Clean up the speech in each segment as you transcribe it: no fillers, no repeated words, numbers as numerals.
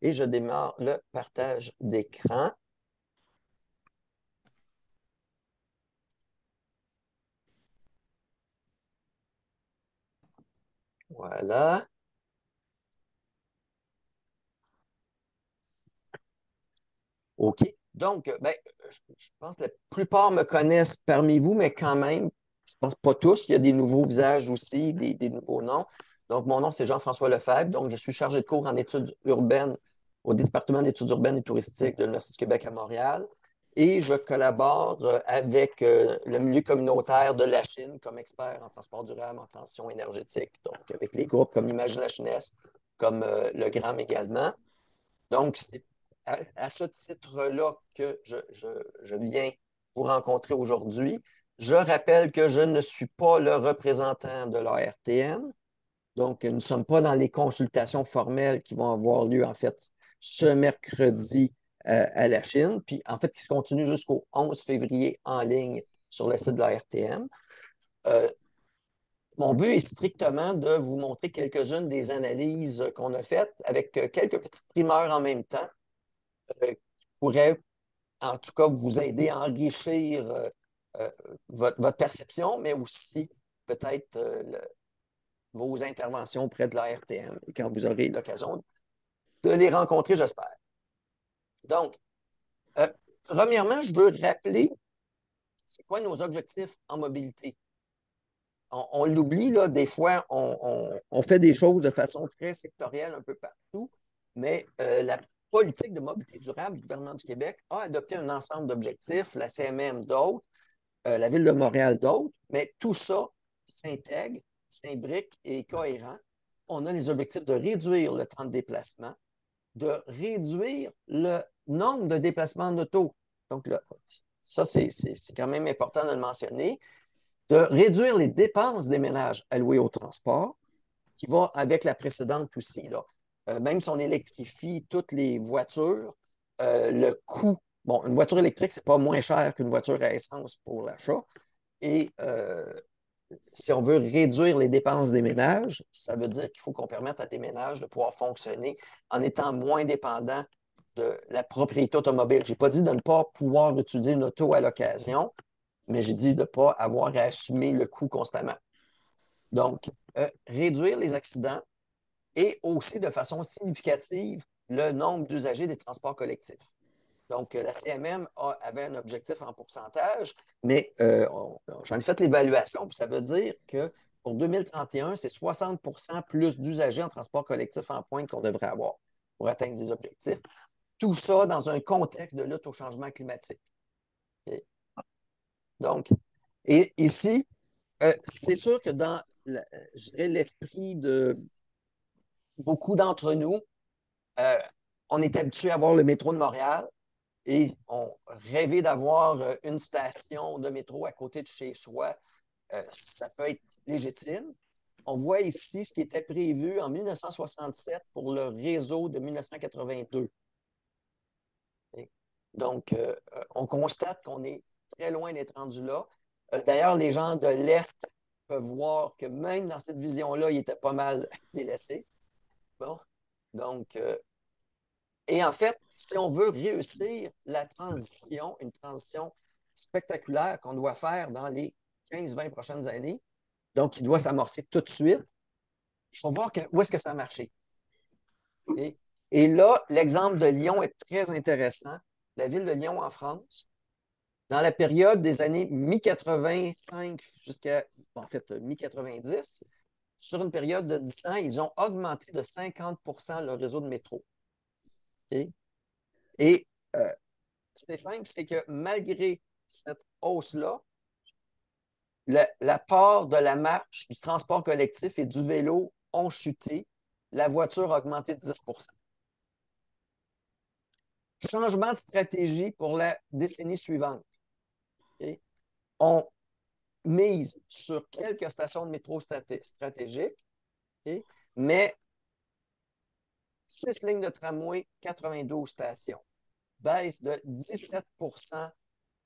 et je démarre le partage d'écran. Voilà. OK. Donc, ben, je pense que la plupart me connaissent parmi vous, mais quand même, je ne pense pas tous. Il y a des nouveaux visages aussi, des nouveaux noms. Donc, mon nom, c'est Jean-François Lefebvre. Donc, je suis chargé de cours en études urbaines au département d'études urbaines et touristiques de l'Université du Québec à Montréal. Et je collabore avec le milieu communautaire de la Chine comme expert en transport durable, en transition énergétique. Donc, avec les groupes comme Imagine la Jeunesse, comme le GRAM également. Donc, c'est à ce titre-là que je viens vous rencontrer aujourd'hui. Je rappelle que je ne suis pas le représentant de l'ARTM. Donc, nous ne sommes pas dans les consultations formelles qui vont avoir lieu, en fait, ce mercredi à la Chine. Puis, en fait, qui se continue jusqu'au 11 février en ligne sur le site de l'ARTM. Mon but est strictement de vous montrer quelques-unes des analyses qu'on a faites avec quelques petites primeurs en même temps qui pourraient, en tout cas, vous aider à enrichir votre perception, mais aussi peut-être vos interventions auprès de la RTM et quand vous aurez l'occasion de les rencontrer, j'espère. Donc, euh, premièrement, je veux rappeler c'est quoi nos objectifs en mobilité. On l'oublie, là, des fois, on fait des choses de façon très sectorielle un peu partout, mais la politique de mobilité durable du gouvernement du Québec a adopté un ensemble d'objectifs, la CMM d'autres, la Ville de Montréal d'autres, mais tout ça s'intègre, s'imbrique et est cohérent. On a les objectifs de réduire le temps de déplacement, de réduire le nombre de déplacements en auto. Donc, là, ça, c'est quand même important de le mentionner. De réduire les dépenses des ménages allouées au transport, qui va avec la précédente aussi. Là. Même si on électrifie toutes les voitures, le coût, bon, une voiture électrique, c'est pas moins cher qu'une voiture à essence pour l'achat. Et si on veut réduire les dépenses des ménages, ça veut dire qu'il faut qu'on permette à des ménages de pouvoir fonctionner en étant moins dépendants de la propriété automobile. Je n'ai pas dit de ne pas pouvoir utiliser une auto à l'occasion, mais j'ai dit de ne pas avoir à assumer le coût constamment. Donc, réduire les accidents et aussi de façon significative le nombre d'usagers des transports collectifs. Donc, la CMM avait un objectif en pourcentage, mais j'en ai fait l'évaluation, puis ça veut dire que pour 2031, c'est 60 plus d'usagers en transport collectif en pointe qu'on devrait avoir pour atteindre les objectifs. Tout ça dans un contexte de lutte au changement climatique. Okay? Donc, et ici, c'est sûr que dans, je dirais, l'esprit de beaucoup d'entre nous, euh, on est habitué à voir le métro de Montréal et on rêvait d'avoir une station de métro à côté de chez soi. Ça peut être légitime. On voit ici ce qui était prévu en 1967 pour le réseau de 1982. Et donc, on constate qu'on est très loin d'être rendu là. D'ailleurs, les gens de l'Est peuvent voir que même dans cette vision-là, ils étaient pas mal délaissés. Bon, donc, et en fait, si on veut réussir la transition, une transition spectaculaire qu'on doit faire dans les 15-20 prochaines années, donc qui doit s'amorcer tout de suite, il faut voir où est-ce que ça a marché. Et, et là, l'exemple de Lyon est très intéressant. La ville de Lyon en France, dans la période des années mi-85 jusqu'à, en fait, mi-90, sur une période de 10 ans, ils ont augmenté de 50 le réseau de métro. Okay? Et c'est simple, c'est que malgré cette hausse-là, la part de la marche, du transport collectif et du vélo ont chuté. La voiture a augmenté de 10 Changement de stratégie pour la décennie suivante. Okay? On mise sur quelques stations de métro stratégiques, okay? Mais 6 lignes de tramway, 92 stations. Baisse de 17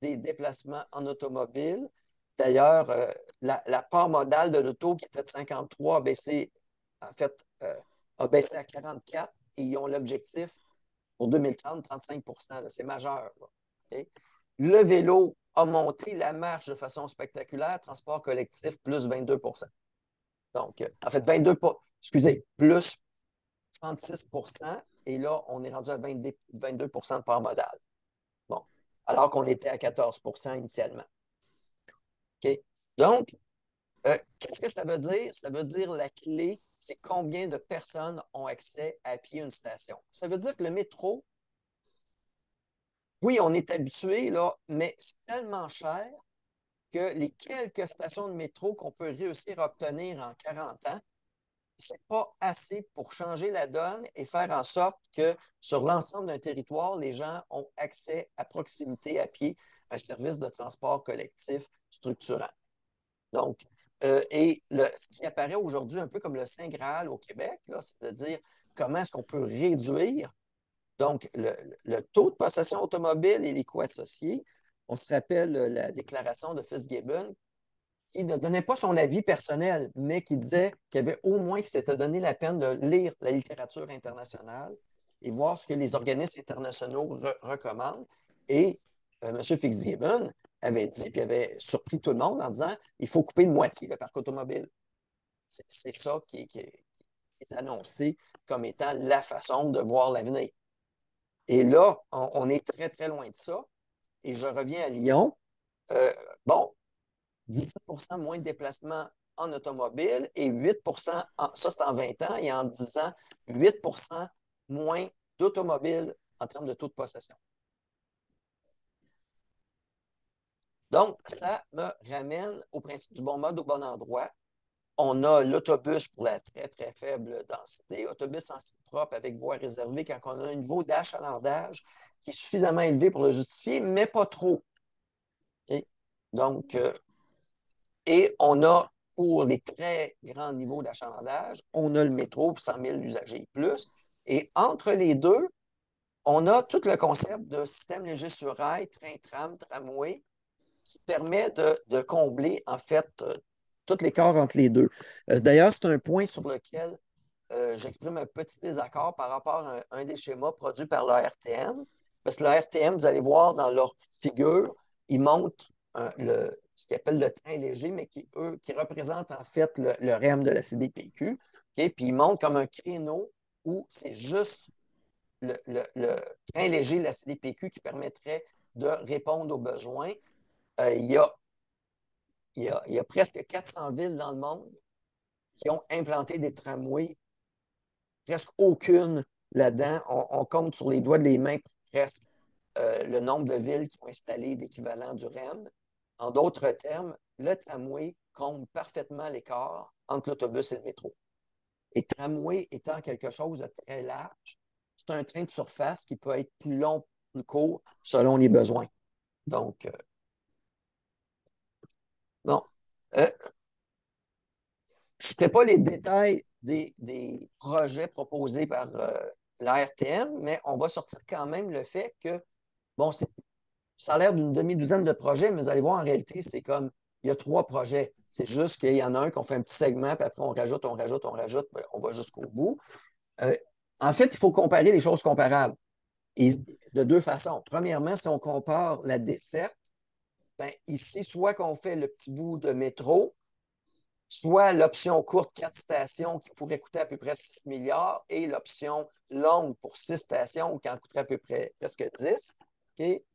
des déplacements en automobile. D'ailleurs, la part modale de l'auto qui était de 53 a baissé, en fait, a baissé à 44 et ils ont l'objectif pour 2030, 35 c'est majeur. Là, okay? Le vélo a monté la marche de façon spectaculaire, transport collectif, plus 22 Donc, en fait, excusez, plus 36 et là, on est rendu à 22 de part modale. Bon, alors qu'on était à 14 initialement. OK? Donc, qu'est-ce que ça veut dire? Ça veut dire la clé, c'est combien de personnes ont accès à pied à une station. Ça veut dire que le métro, oui, on est habitué, là, mais c'est tellement cher que les quelques stations de métro qu'on peut réussir à obtenir en 40 ans, c'est pas assez pour changer la donne et faire en sorte que sur l'ensemble d'un territoire, les gens ont accès à proximité, à pied, à un service de transport collectif structurant. Donc, ce qui apparaît aujourd'hui un peu comme le Saint Graal au Québec, c'est-à-dire comment est-ce qu'on peut réduire donc le taux de possession automobile et les coûts associés. On se rappelle la déclaration de Fitzgibbon qui ne donnait pas son avis personnel, mais qui disait qu'il y avait au moins qui s'était donné la peine de lire la littérature internationale et voir ce que les organismes internationaux recommandent. Et M. Fitzgibbon avait dit, puis avait surpris tout le monde en disant il faut couper de moitié le parc automobile. C'est ça qui est annoncé comme étant la façon de voir l'avenir. Et là, on est très, très loin de ça. Et je reviens à Lyon. Bon, 17 moins de déplacements en automobile et 8 ça c'est en 20 ans, et en 10 ans, 8 moins d'automobiles en termes de taux de possession. Donc, ça me ramène au principe du bon mode au bon endroit. On a l'autobus pour la très, très faible densité, autobus en site propre avec voie réservée quand on a un niveau d'achalandage qui est suffisamment élevé pour le justifier, mais pas trop. Okay? Donc, et on a, pour les très grands niveaux d'achalandage, on a le métro pour 100 000 usagers et plus. Et entre les deux, on a tout le concept de système léger sur rail, train-tram, tramway, qui permet de combler, en fait, tous les corps entre les deux. D'ailleurs, c'est un point sur lequel j'exprime un petit désaccord par rapport à un des schémas produits par la RTM. Parce que la RTM, vous allez voir dans leur figure, ils montrent ce qu'ils appellent le train léger, mais qui représente en fait le REM de la CDPQ. Okay? Puis ils montrent comme un créneau où c'est juste le train léger de la CDPQ qui permettrait de répondre aux besoins. Il y a, il y a presque 400 villes dans le monde qui ont implanté des tramways, presque aucune là-dedans. On compte sur les doigts de les mains presque le nombre de villes qui ont installé l'équivalent du REM. En d'autres termes, le tramway comble parfaitement l'écart entre l'autobus et le métro. Et tramway étant quelque chose de très large, c'est un train de surface qui peut être plus long, plus court, selon les besoins. Donc, bon. Je ne ferai pas les détails des projets proposés par la RTM, mais on va sortir quand même le fait que, bon, ça a l'air d'une demi-douzaine de projets, mais vous allez voir, en réalité, c'est comme, il y a 3 projets. C'est juste qu'il y en a un qu'on fait un petit segment, puis après, on rajoute, on rajoute, on rajoute, puis on va jusqu'au bout. Euh, en fait, il faut comparer les choses comparables. Et de 2 façons. Premièrement, si on compare la desserte, ben, ici, soit qu'on fait le petit bout de métro, soit l'option courte 4 stations qui pourrait coûter à peu près 6 milliards et l'option longue pour 6 stations qui en coûterait à peu près presque 10. Okay?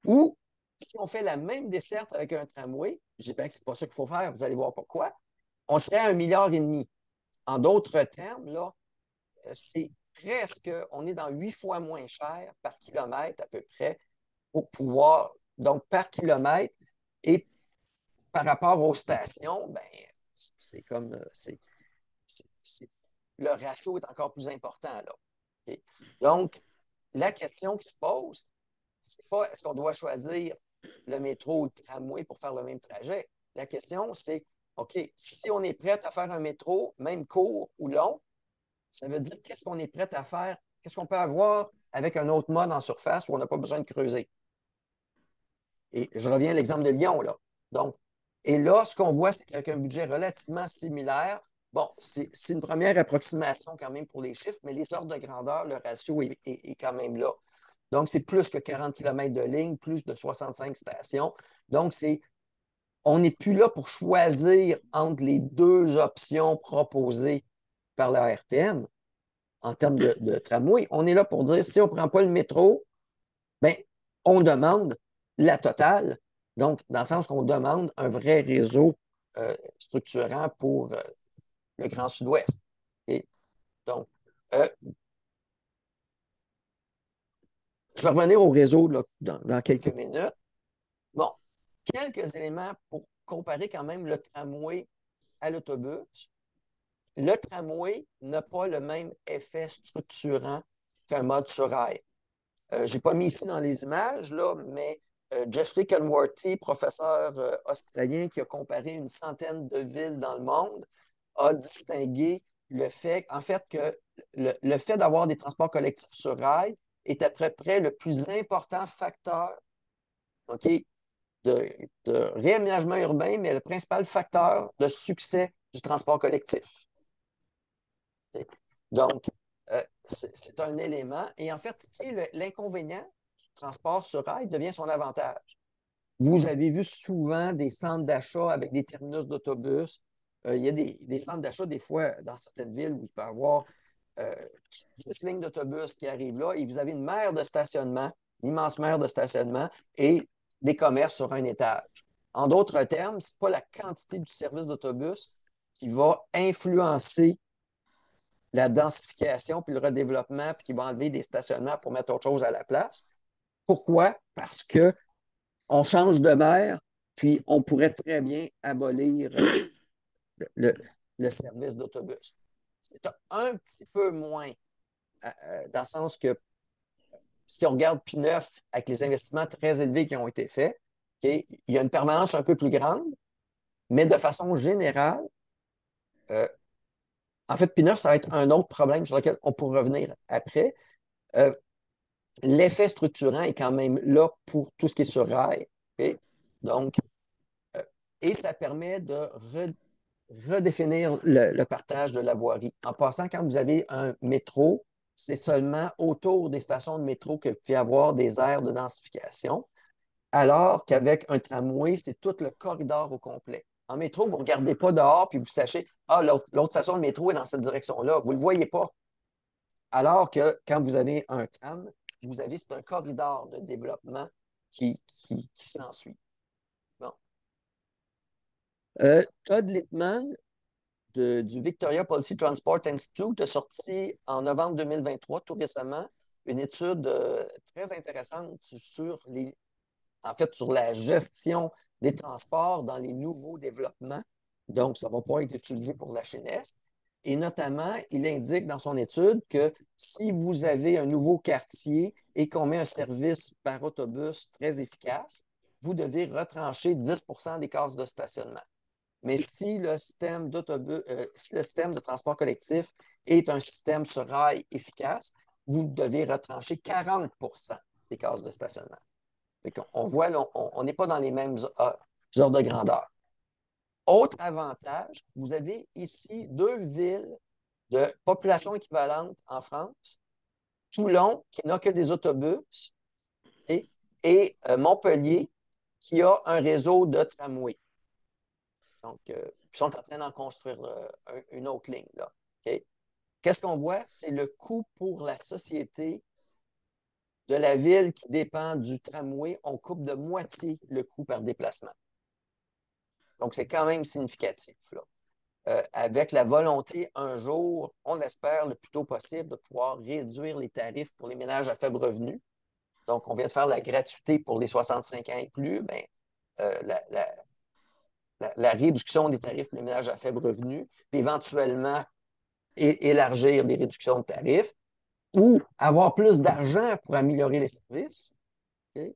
Ou si on fait la même desserte avec un tramway, je dis bien que ce n'est pas ça qu'il faut faire, vous allez voir pourquoi, on serait à 1,5 milliard. En d'autres termes, là, c'est presque, on est dans 8 fois moins cher par kilomètre à peu près pour pouvoir, donc par kilomètre, et par rapport aux stations, ben, c'est comme, le ratio est encore plus important là. Okay? Donc, la question qui se pose, c'est pas est-ce qu'on doit choisir le métro ou le tramway pour faire le même trajet. La question, c'est, OK, si on est prêt à faire un métro, même court ou long, ça veut dire qu'est-ce qu'on est prêt à faire, qu'est-ce qu'on peut avoir avec un autre mode en surface où on n'a pas besoin de creuser. Et je reviens à l'exemple de Lyon, là. Donc, et là, ce qu'on voit, c'est qu'avec un budget relativement similaire, bon, c'est une première approximation quand même pour les chiffres, mais les ordres de grandeur, le ratio est quand même là. Donc, c'est plus que 40 km de ligne, plus de 65 stations. Donc, on n'est plus là pour choisir entre les deux options proposées par la RTM en termes de tramway. On est là pour dire, si on ne prend pas le métro, ben, on demande la totale. Donc, dans le sens qu'on demande un vrai réseau structurant pour le Grand Sud-Ouest. Et donc, euh, je vais revenir au réseau là, dans quelques minutes. Bon, quelques éléments pour comparer quand même le tramway à l'autobus. Le tramway n'a pas le même effet structurant qu'un mode sur rail. Je n'ai pas mis ici dans les images, là, mais Jeffrey Kenworthy, professeur australien qui a comparé une centaine de villes dans le monde, a distingué le fait, en fait, que le fait d'avoir des transports collectifs sur rail est à peu près le plus important facteur, OK, de, de réaménagement urbain, mais le principal facteur de succès du transport collectif. Donc, c'est un élément. Et en fait, ce qui est l'inconvénient du transport sur rail devient son avantage. Vous avez vu souvent des centres d'achat avec des terminus d'autobus. Il y a des centres d'achat, des fois, dans certaines villes où il peut y avoir 10 lignes d'autobus qui arrivent là et vous avez une mer de stationnement, une immense mer de stationnement et des commerces sur un étage. En d'autres termes, ce n'est pas la quantité du service d'autobus qui va influencer la densification puis le redéveloppement puis qui va enlever des stationnements pour mettre autre chose à la place. Pourquoi? Parce qu'on change de mer, puis on pourrait très bien abolir le, le service d'autobus. C'est un petit peu moins, dans le sens que si on regarde P9 avec les investissements très élevés qui ont été faits, okay, il y a une permanence un peu plus grande, mais de façon générale, euh, en fait, P9, ça va être un autre problème sur lequel on pourra revenir après. Euh, L'effet structurant est quand même là pour tout ce qui est sur rail. Okay? Donc, euh, et ça permet de redéfinir le partage de la voirie. En passant, quand vous avez un métro, c'est seulement autour des stations de métro que vous pouvez avoir des aires de densification, alors qu'avec un tramway, c'est tout le corridor au complet. En métro, vous ne regardez pas dehors puis vous sachez, ah, l'autre station de métro est dans cette direction-là. Vous ne le voyez pas. Alors que quand vous avez un tram, c'est un corridor de développement qui s'ensuit. Bon. Todd Littman du Victoria Policy Transport Institute a sorti en novembre 2023, tout récemment, une étude très intéressante en fait, sur la gestion des transports dans les nouveaux développements. Donc, ça va pouvoir être utilisé pour la Chine Est. Et notamment, il indique dans son étude que si vous avez un nouveau quartier et qu'on met un service par autobus très efficace, vous devez retrancher 10% des cases de stationnement. Mais si le système si le système de transport collectif est un système sur rail efficace, vous devez retrancher 40% des cases de stationnement. On voit, là, on n'est pas dans les mêmes ordres de grandeur. Autre avantage, vous avez ici deux villes de population équivalente en France, Toulon, qui n'a que des autobus, et Montpellier, qui a un réseau de tramway. Donc, ils sont en train d'en construire une autre ligne. Là. Okay? Qu'est-ce qu'on voit? C'est le coût pour la société de la ville qui dépend du tramway. On coupe de moitié le coût par déplacement. Donc, c'est quand même significatif. Là. Avec la volonté, un jour, on espère le plus tôt possible de pouvoir réduire les tarifs pour les ménages à faible revenu. Donc, on vient de faire la gratuité pour les 65 ans et plus. Bien, la réduction des tarifs pour les ménages à faible revenu, puis éventuellement élargir les réductions de tarifs ou avoir plus d'argent pour améliorer les services, okay?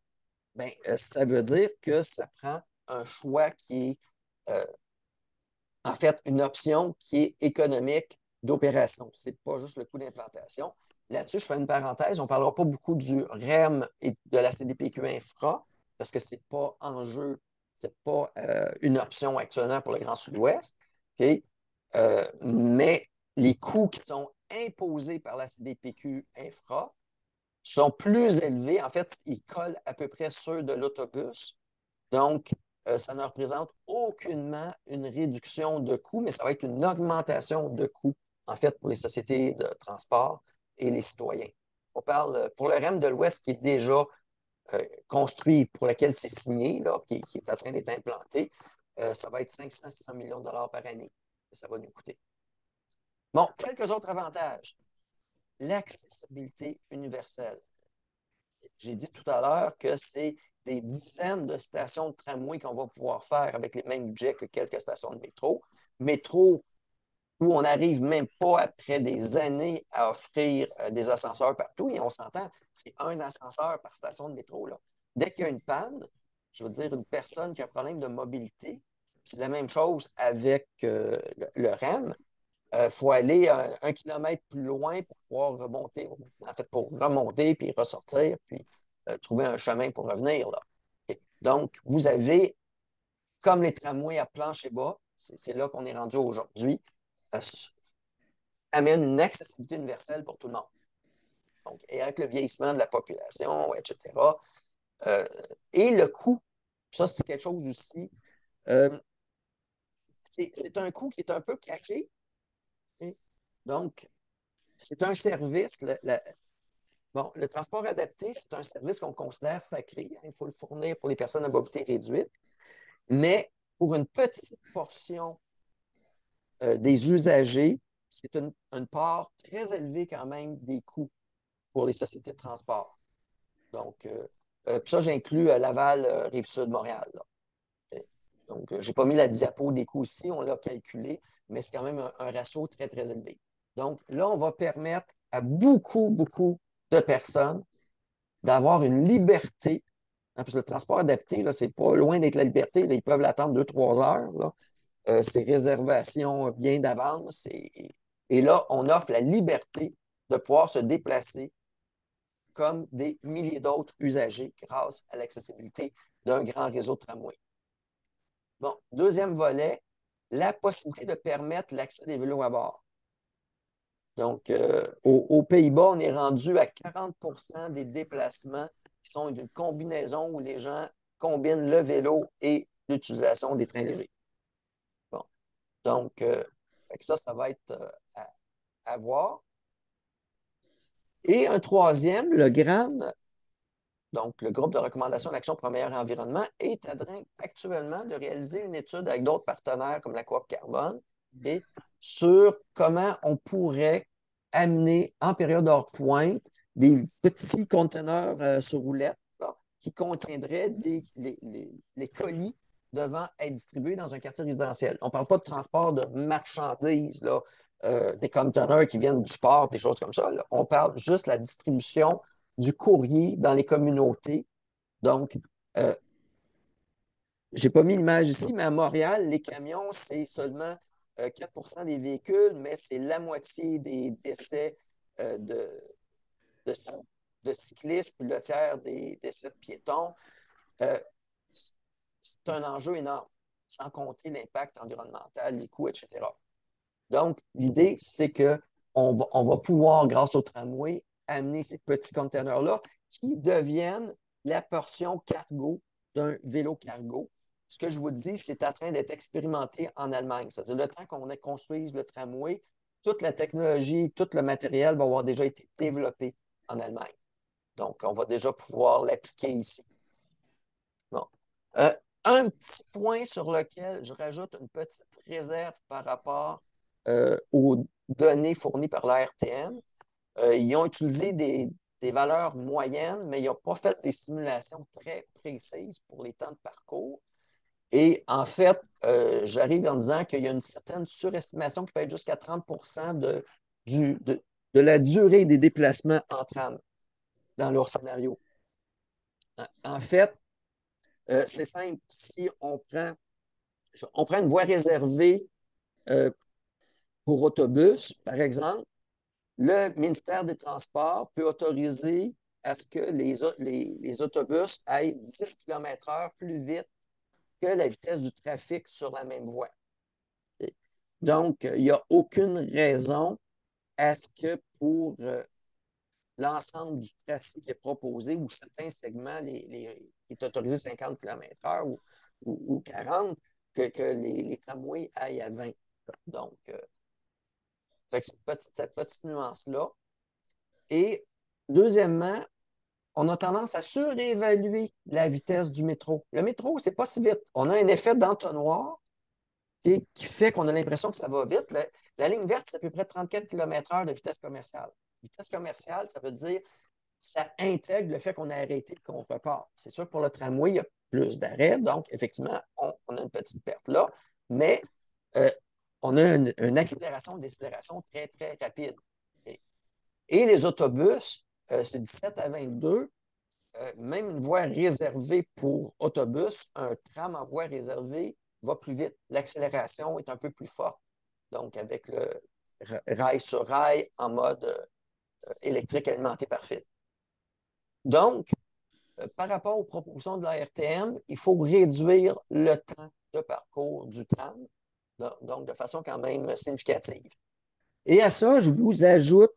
Bien, ça veut dire que ça prend un choix qui est en fait une option qui est économique d'opération. Ce n'est pas juste le coût d'implantation. Là-dessus, je fais une parenthèse. On ne parlera pas beaucoup du REM et de la CDPQ Infra parce que ce n'est pas en jeu, ce n'est pas une option actuellement pour le Grand Sud-Ouest. Okay? Mais les coûts qui sont imposés par la CDPQ Infra sont plus élevés. En fait, ils collent à peu près ceux de l'autobus. Donc, ça ne représente aucunement une réduction de coûts, mais ça va être une augmentation de coûts, en fait, pour les sociétés de transport et les citoyens. On parle pour le REM de l'Ouest qui est déjà construit, pour lequel c'est signé, là, qui est en train d'être implanté, ça va être 500-600 millions de dollars par année que ça va nous coûter. Bon, quelques autres avantages. L'accessibilité universelle. J'ai dit tout à l'heure que c'est des dizaines de stations de tramway qu'on va pouvoir faire avec les mêmes budgets que quelques stations de métro. Métro où on n'arrive même pas après des années à offrir des ascenseurs partout. Et on s'entend, c'est un ascenseur par station de métro, là. Dès qu'il y a une panne, je veux dire, une personne qui a un problème de mobilité, c'est la même chose avec le REM. Il faut aller 1 kilomètre plus loin pour pouvoir remonter, en fait, pour remonter, puis ressortir, puis trouver un chemin pour revenir, là. Okay. Donc, vous avez, comme les tramways à plancher bas, c'est là qu'on est rendu aujourd'hui, euh, amène une accessibilité universelle pour tout le monde. Donc, et avec le vieillissement de la population, etc. Euh, et le coût, ça, c'est quelque chose aussi. Euh, c'est un coût qui est un peu caché. Okay? Donc, c'est un service. Bon, le transport adapté, c'est un service qu'on considère sacré. Hein, il faut le fournir pour les personnes à mobilité réduite. Mais pour une petite portion des usagers, c'est une part très élevée quand même des coûts pour les sociétés de transport. Donc, puis ça, j'inclus Laval, Rive-Sud, Montréal. Là. Donc, je n'ai pas mis la diapo des coûts ici, on l'a calculé, mais c'est quand même un ratio très, très élevé. Donc, là, on va permettre à beaucoup, beaucoup de personnes d'avoir une liberté. Hein, parce que le transport adapté, là, c'est pas loin d'être la liberté. Là, ils peuvent l'attendre 2-3 heures. Là. C'est réservation bien d'avance. Et là, on offre la liberté de pouvoir se déplacer comme des milliers d'autres usagers grâce à l'accessibilité d'un grand réseau de tramway. Bon, deuxième volet, la possibilité de permettre l'accès des vélos à bord. Donc, aux Pays-Bas, on est rendu à 40 des déplacements qui sont une combinaison où les gens combinent le vélo et l'utilisation des trains légers. Bon, donc, ça va être à voir. Et un troisième, le GRAM, donc le groupe de recommandation d'action pour un meilleur environnement, est en train actuellement de réaliser une étude avec d'autres partenaires comme la Coop Carbone et sur comment on pourrait amener en période hors pointe des petits conteneurs sur roulettes là, qui contiendraient les colis devant être distribués dans un quartier résidentiel. On ne parle pas de transport de marchandises, là, des conteneurs qui viennent du port, des choses comme ça. Là. On parle juste de la distribution du courrier dans les communautés. Donc, euh, je n'ai pas mis l'image ici, mais à Montréal, les camions, c'est seulement 4 des véhicules, mais c'est la moitié des décès de, de, de cyclistes, puis le tiers des décès de piétons. Euh, c'est un enjeu énorme, sans compter l'impact environnemental, les coûts, etc. Donc, l'idée, c'est qu'on va pouvoir, grâce au tramway, amener ces petits containers-là qui deviennent la portion cargo d'un vélo cargo. Ce que je vous dis, c'est en train d'être expérimenté en Allemagne. C'est-à-dire, le temps qu'on construise le tramway, toute la technologie, tout le matériel va avoir déjà été développé en Allemagne. Donc, on va déjà pouvoir l'appliquer ici. Bon. Euh, un petit point sur lequel je rajoute une petite réserve par rapport aux données fournies par la RTM. Ils ont utilisé des valeurs moyennes, mais ils n'ont pas fait des simulations très précises pour les temps de parcours. Et en fait, j'arrive en disant qu'il y a une certaine surestimation qui peut être jusqu'à 30 de la durée des déplacements en tram dans leur scénario. En fait, c'est simple. Si on prend une voie réservée euh, pour autobus, par exemple, le ministère des Transports peut autoriser à ce que les autobus aillent 10 km/h plus vite que la vitesse du trafic sur la même voie. Donc, il n'y a aucune raison à ce que pour l'ensemble du tracé qui est proposé ou certains segments est autorisé 50 km/h ou 40, que les tramways aillent à 20. Donc, fait que cette petite nuance-là. Et deuxièmement, on a tendance à surévaluer la vitesse du métro. Le métro, c'est pas si vite. On a un effet d'entonnoir qui fait qu'on a l'impression que ça va vite. La ligne verte, c'est à peu près 34 km/h de vitesse commerciale. Vitesse commerciale, ça veut dire ça intègre le fait qu'on a arrêté le contrepart. C'est sûr que pour le tramway, il y a plus d'arrêts, donc effectivement, on a une petite perte là, mais euh, on a une accélération, une décélération très, très rapide. Et les autobus, c'est 17 à 22, même une voie réservée pour autobus, un tram en voie réservée va plus vite. L'accélération est un peu plus forte. Donc, avec le rail sur rail en mode électrique alimenté par fil. Donc, par rapport aux propositions de la RTM, il faut réduire le temps de parcours du tram, donc de façon quand même significative. Et à ça, je vous ajoute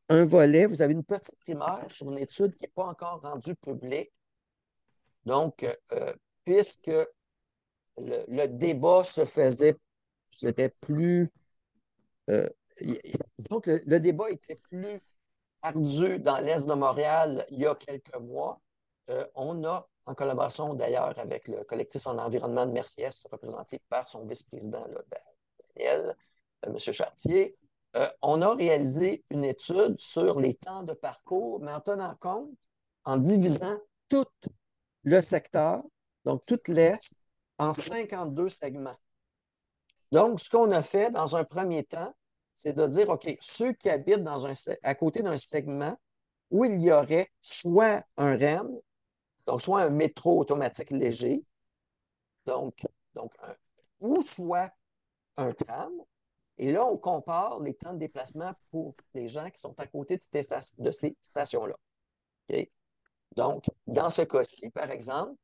un volet. Vous avez une petite primaire sur une étude qui n'est pas encore rendue publique. Donc, puisque le débat se faisait, je dirais, plus. Disons que le débat était plus ardu dans l'Est de Montréal il y a quelques mois. On a, en collaboration d'ailleurs avec le collectif en environnement de Merciès, représenté par son vice-président, là, Daniel, M. Chartier, on a réalisé une étude sur les temps de parcours, mais en tenant compte, en divisant tout le secteur, donc tout l'Est, en 52 segments. Donc, ce qu'on a fait dans un premier temps, c'est de dire, OK, ceux qui habitent à côté d'un segment où il y aurait soit un REM, donc soit un métro automatique léger, donc, ou soit un tram. Et là, on compare les temps de déplacement pour les gens qui sont à côté de ces stations-là. Okay? Donc, dans ce cas-ci, par exemple,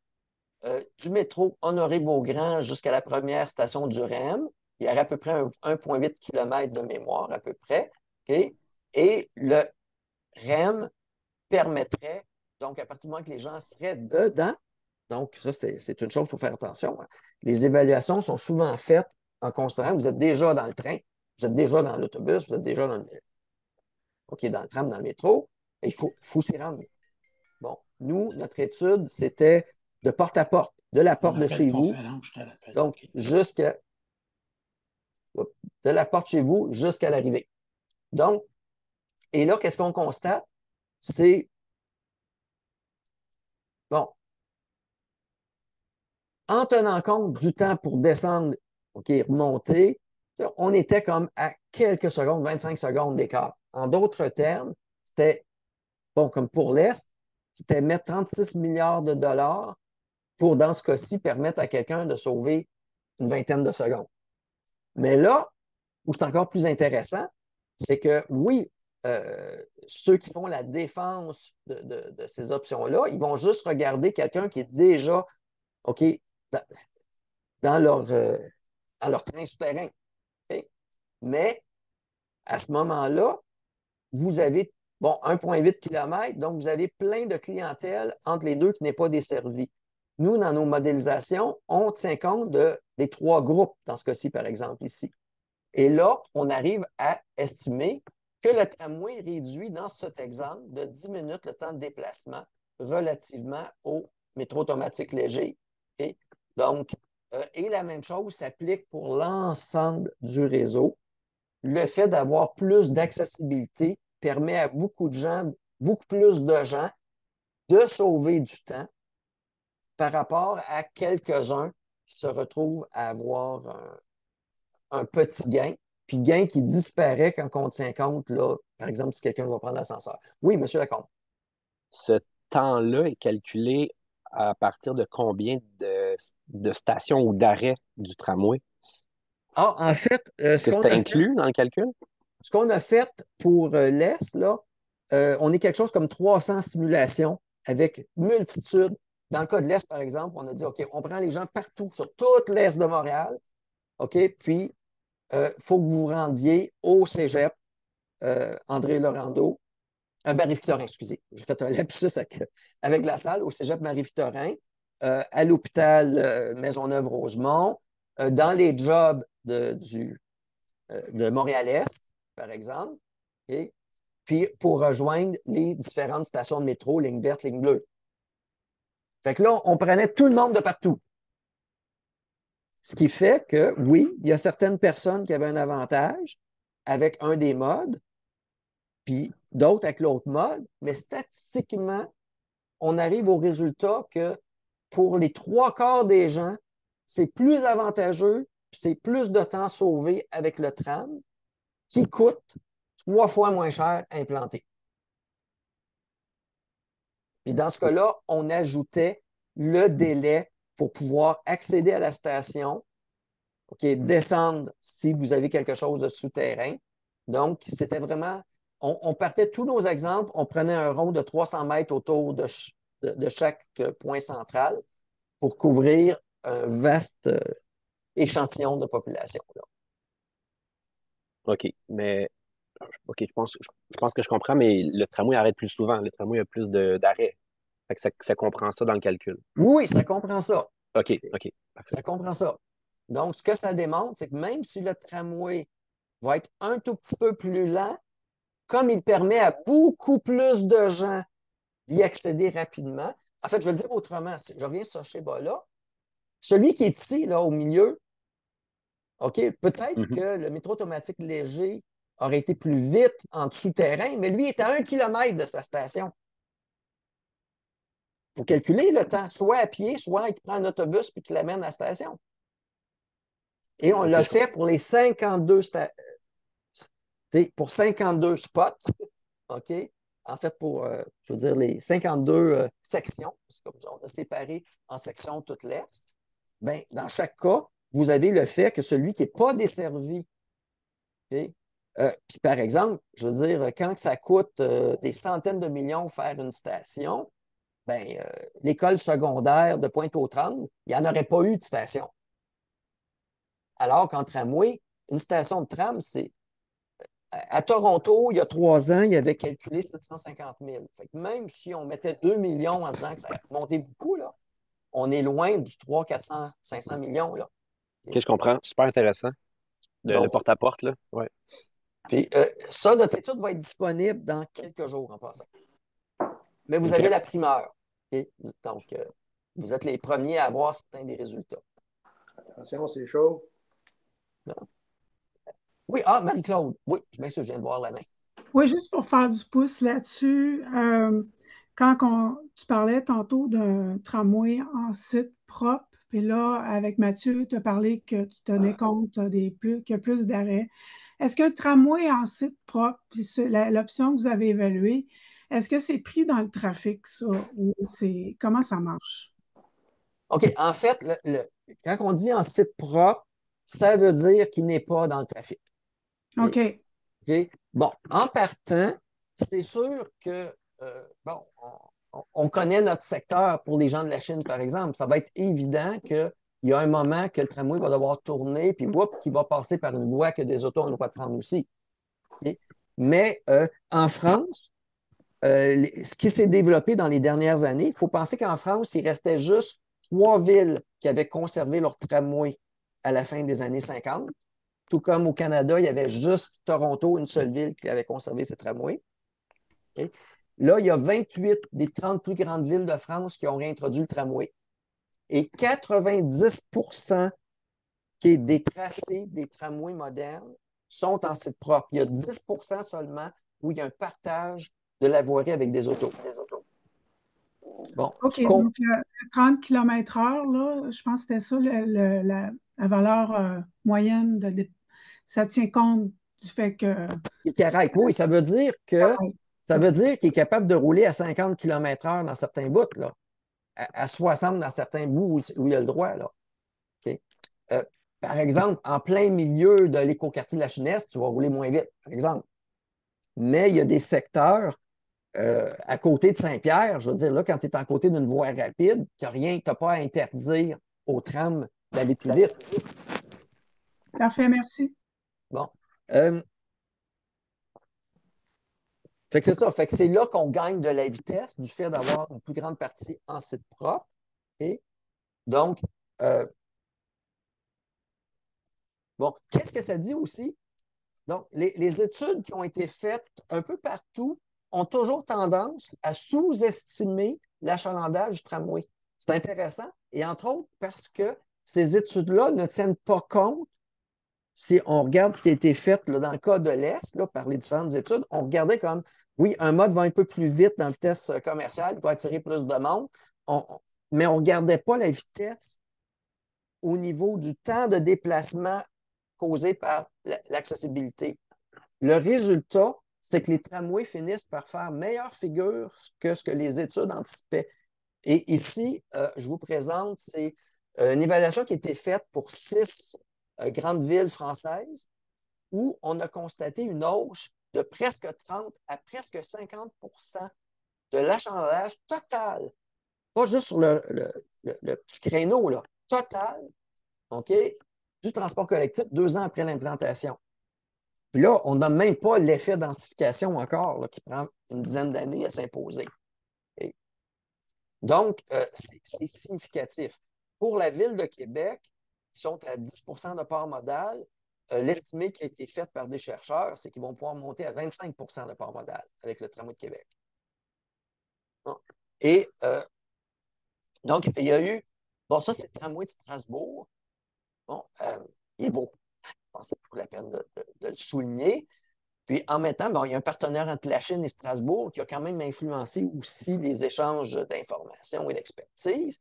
du métro Honoré-Beaugrand jusqu'à la première station du REM, il y aurait à peu près 1,8 km de mémoire, à peu près. Okay? Et le REM permettrait, donc à partir du moment que les gens seraient dedans, donc ça, c'est une chose, il faut faire attention. Hein. Les évaluations sont souvent faites en considérant que vous êtes déjà dans le train, vous êtes déjà dans l'autobus, vous êtes déjà dans dans le tram, dans le métro, et il faut s'y rendre. Bon, nous, notre étude, c'était de porte à porte, de la porte de chez vous, donc jusqu'à de la porte chez vous jusqu'à l'arrivée. Donc, et là, qu'est-ce qu'on constate? C'est, bon, en tenant compte du temps pour descendre, OK, remonter, on était comme à quelques secondes, 25 secondes d'écart. En d'autres termes, c'était, bon, comme pour l'Est, c'était mettre 36 milliards de dollars pour, dans ce cas-ci, permettre à quelqu'un de sauver une vingtaine de secondes. Mais là, où c'est encore plus intéressant, c'est que oui, ceux qui font la défense de ces options-là, ils vont juste regarder quelqu'un qui est déjà, OK, dans, dans leur train souterrain. Okay? Mais à ce moment-là, vous avez, bon, 1,8 km, donc vous avez plein de clientèle entre les deux qui n'est pas desservie. Nous, dans nos modélisations, on tient compte des trois groupes, dans ce cas-ci, par exemple, ici. Et là, on arrive à estimer que le tramway réduit, dans cet exemple, de 10 minutes le temps de déplacement relativement au métro automatique léger. Okay? Donc, et la même chose s'applique pour l'ensemble du réseau. Le fait d'avoir plus d'accessibilité permet à beaucoup de gens, beaucoup plus de gens, de sauver du temps par rapport à quelques-uns qui se retrouvent à avoir un petit gain, puis gain qui disparaît quand on tient compte, là, par exemple, si quelqu'un va prendre l'ascenseur. Oui, monsieur Lacombe. Ce temps-là est calculé à partir de combien de stations ou d'arrêts du tramway? Ah, en fait, Est-ce que c'est inclus dans le calcul? ce qu'on a fait pour l'Est, là, on est quelque chose comme 300 simulations avec multitude. Dans le cas de l'Est, par exemple, on a dit, OK, on prend les gens partout, sur toute l'Est de Montréal, OK, puis faut que vous vous rendiez au cégep André Laurando, Marie-Victorin, excusez. J'ai fait un lapsus avec la salle, au cégep Marie-Victorin, à l'hôpital Maisonneuve-Rosemont, dans les jobs de Montréal-Est, par exemple, okay? Puis pour rejoindre les différentes stations de métro, ligne verte, ligne bleue. Fait que là, on prenait tout le monde de partout. Ce qui fait que, oui, il y a certaines personnes qui avaient un avantage avec un des modes, puis d'autres avec l'autre mode, mais statistiquement, on arrive au résultat que pour les trois quarts des gens, c'est plus avantageux, puis c'est plus de temps sauvé avec le tram qui coûte 3 fois moins cher à implanter. Puis dans ce cas-là, on ajoutait le délai pour pouvoir accéder à la station, OK, descendre si vous avez quelque chose de souterrain. Donc, c'était vraiment, on partait tous nos exemples, on prenait un rond de 300 mètres autour de chaque point central pour couvrir un vaste échantillon de population, là. OK, mais OK, je pense que je comprends, mais le tramway arrête plus souvent. Le tramway a plus d'arrêts. Fait que ça comprend ça dans le calcul. Oui, ça comprend ça. OK, OK, parfait. Ça comprend ça. Donc, ce que ça démontre, c'est que même si le tramway va être un tout petit peu plus lent, comme il permet à beaucoup plus de gens d'y accéder rapidement. En fait, je vais le dire autrement. Si je reviens sur ce schéma-là. Celui qui est ici, là, au milieu, OK, peut-être Mhm. que le métro automatique léger aurait été plus vite en souterrain, mais lui est à 1 kilomètre de sa station. Il faut calculer le temps, soit à pied, soit il prend un autobus puis qu'il l'amène à la station. Et on OK, l'a fait pour les 52 pour 52 spots, OK? En fait, pour, je veux dire, les 52 sections, c'est comme ça, on a séparé en sections toute l'Est. Bien, dans chaque cas, vous avez le fait que celui qui n'est pas desservi, OK? Puis par exemple, je veux dire, quand ça coûte des centaines de millions faire une station, ben, l'école secondaire de Pointe-aux-Trembles, il n'y en aurait pas eu de station. Alors qu'en tramway, une station de tram, c'est à Toronto, il y a 3 ans, il avait calculé 750 000. Fait que même si on mettait 2 millions en disant que ça a monté beaucoup, là, on est loin du 300, 400, 500 millions. Là. OK, je comprends. Super intéressant. Le Donc, porte-à-porte, là. Ouais. puis, ça, notre étude va être disponible dans quelques jours en passant. Mais vous OK. avez la primeur. OK? Donc, vous êtes les premiers à avoir certains des résultats. Attention, c'est chaud. Non? Oui, ah, Marie-Claude. Oui, je m'excuse, je viens de voir la main. Oui, juste pour faire du pouce là-dessus, tu parlais tantôt d'un tramway en site propre, puis là, avec Mathieu, tu as parlé que tu tenais compte qu'il y a plus d'arrêts. Est-ce qu'un tramway en site propre, puis l'option que vous avez évaluée, est-ce que c'est pris dans le trafic, ça, ou comment ça marche? OK, en fait, quand on dit en site propre, ça veut dire qu'il n'est pas dans le trafic. OK? OK. OK? Bon, en partant, c'est sûr que, bon, on connaît notre secteur pour les gens de la Chine, par exemple. Ça va être évident qu'il y a un moment que le tramway va devoir tourner, puis qu'il va passer par une voie que des autos ont le droit de prendre aussi. OK? Mais en France, ce qui s'est développé dans les dernières années, il faut penser qu'en France, il restait juste 3 villes qui avaient conservé leur tramway à la fin des années 50. Tout comme au Canada, il y avait juste Toronto, une seule ville qui avait conservé ses tramways. Okay? Là, il y a 28 des 30 plus grandes villes de France qui ont réintroduit le tramway. Et 90 des tracés des tramways modernes sont en site propre. Il y a 10 seulement où il y a un partage de la voirie avec des autos. Bon, OK, donc 30 km/h, là, je pense que c'était ça la valeur moyenne ça tient compte du fait que. qui arrête. Oui, ça veut dire qu'il est capable de rouler à 50 km/h dans certains bouts, là, à 60 dans certains bouts où il a le droit. Là. OK? Euh, par exemple, en plein milieu de l'écoquartier de la Chinesse, tu vas rouler moins vite, par exemple. Mais il y a des secteurs à côté de Saint-Pierre, je veux dire, là, quand tu es à côté d'une voie rapide, tu n'as pas à interdire aux trams d'aller plus vite. Parfait, merci. Bon. Fait que c'est ça. Fait que c'est là qu'on gagne de la vitesse du fait d'avoir une plus grande partie en site propre. Et donc, bon, qu'est-ce que ça dit aussi? Donc, les études qui ont été faites un peu partout ont toujours tendance à sous-estimer l'achalandage du tramway. C'est intéressant, et entre autres parce que ces études-là ne tiennent pas compte. Si on regarde ce qui a été fait là, dans le cas de l'Est, là, par les différentes études, on regardait comme, oui, un mode va un peu plus vite dans la vitesse commerciale, il va attirer plus de monde, mais on ne regardait pas la vitesse au niveau du temps de déplacement causé par l'accessibilité. Le résultat, c'est que les tramways finissent par faire meilleure figure que ce que les études anticipaient. Et ici, je vous présente, c'est une évaluation qui a été faite pour 6 grandes villes françaises où on a constaté une hausse de presque 30 à presque 50 de l'achalandage total. Pas juste sur le petit créneau, là, total, OK, du transport collectif 2 ans après l'implantation. Puis là, on n'a même pas l'effet densification encore, là, qui prend une dizaine d'années à s'imposer. Et donc, c'est significatif. Pour la Ville de Québec, qui sont à 10 de part modal, l'estimé qui a été fait par des chercheurs, c'est qu'ils vont pouvoir monter à 25 de part modal avec le tramway de Québec. Bon. Et donc, il y a eu, bon, ça, c'est le tramway de Strasbourg. Bon, il est beau. Je pense que c'est pour la peine de le souligner. Puis en même temps, bon, il y a un partenaire entre la Chine et Strasbourg qui a quand même influencé aussi les échanges d'informations et d'expertise.